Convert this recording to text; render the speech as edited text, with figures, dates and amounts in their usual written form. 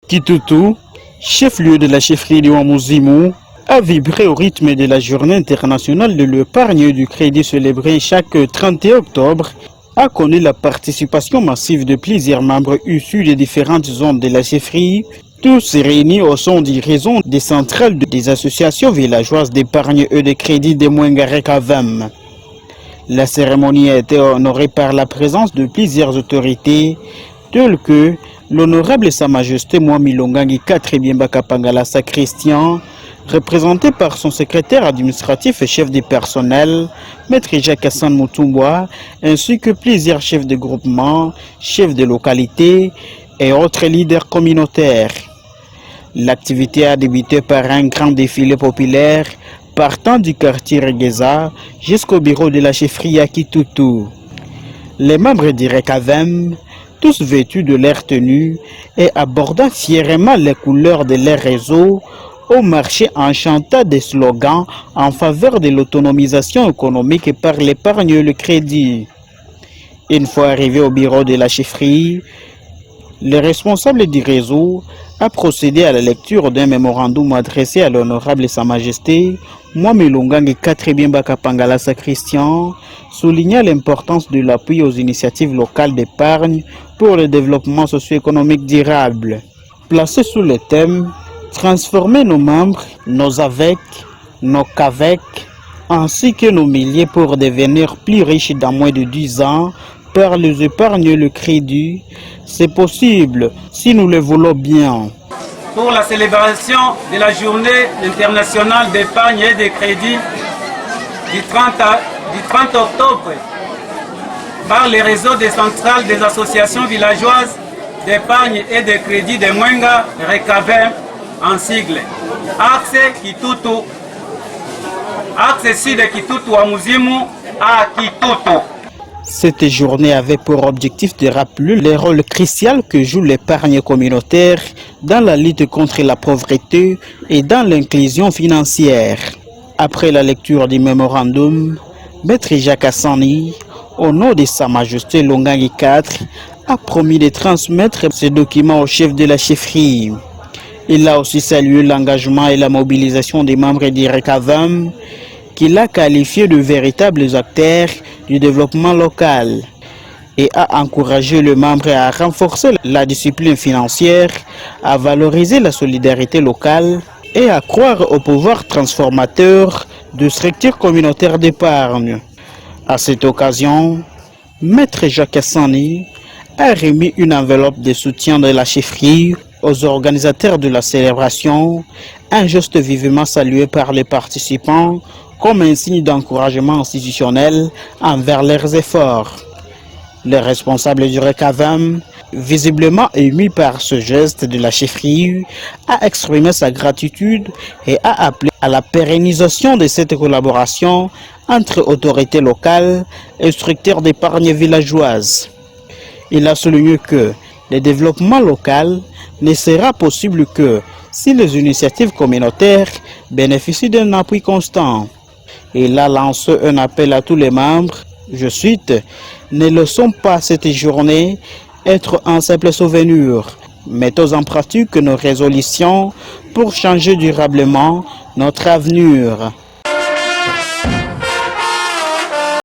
Kitutu, chef-lieu de la chefferie de Ouamouzimou, a vibré au rythme de la journée internationale de l'épargne et du crédit célébrée chaque 31 octobre, a connu la participation massive de plusieurs membres issus des différentes zones de la chefferie, tous réunis au sein du réseau des centrales des associations villageoises d'épargne et de crédit de Mwengarek-Avem. La cérémonie a été honorée par la présence de plusieurs autorités, telles que l'honorable Sa Majesté Mwami Longangi Katribiemba Kapangala Sacristan, représenté par son secrétaire administratif et chef du personnel, Maître Jacques Hassan Moutoumboa, ainsi que plusieurs chefs de groupement, chefs de localité et autres leaders communautaires. L'activité a débuté par un grand défilé populaire partant du quartier Regueza jusqu'au bureau de la chefferie à Kitutu. Les membres du RECAVEM, tous vêtus de leur tenue et abordant fièrement les couleurs de leur réseau, au marché en chantant des slogans en faveur de l'autonomisation économique par l'épargne et le crédit. Une fois arrivé au bureau de la chefferie, le responsable du réseau a procédé à la lecture d'un mémorandum adressé à l'honorable Sa Majesté Mwami Longangi Katribiemba Kapangala Sacristan, soulignant l'importance de l'appui aux initiatives locales d'épargne pour le développement socio-économique durable. Placé sous le thème « Transformer nos membres, nos AVEC, nos CAVEC, ainsi que nos milliers pour devenir plus riches dans moins de 10 ans par les épargnes et le crédit, c'est possible si nous le voulons bien. » Pour la célébration de la journée internationale d'épargne et de crédit du 30 octobre par les réseaux des centrales des associations villageoises d'épargne et de crédit de Mwenga RECAVEM en sigle. Axe Kitutu, Axe Sud Kitutu Ouamouzimou à Kitutu. Cette journée avait pour objectif de rappeler le rôle crucial que joue l'épargne communautaire dans la lutte contre la pauvreté et dans l'inclusion financière. Après la lecture du mémorandum, Maître Jacques Hassani, au nom de Sa Majesté Longangi IV, a promis de transmettre ces documents au chef de la chefferie. Il a aussi salué l'engagement et la mobilisation des membres du RECAVEM, qu'il a qualifié de véritables acteurs du développement local, et a encouragé les membres à renforcer la discipline financière, à valoriser la solidarité locale et à croire au pouvoir transformateur de structures communautaires d'épargne. À cette occasion, Maître Jacques Hassani a remis une enveloppe de soutien de la chefferie aux organisateurs de la célébration, un geste vivement salué par les participants comme un signe d'encouragement institutionnel envers leurs efforts. Le responsable du RECAVEM, visiblement ému par ce geste de la chefferie, a exprimé sa gratitude et a appelé à la pérennisation de cette collaboration entre autorités locales et structures d'épargne villageoise. Il a souligné que le développement local ne sera possible que si les initiatives communautaires bénéficient d'un appui constant. Il a lancé un appel à tous les membres, je cite, « Ne laissons pas cette journée être un simple souvenir. Mettons en pratique nos résolutions pour changer durablement notre avenir. »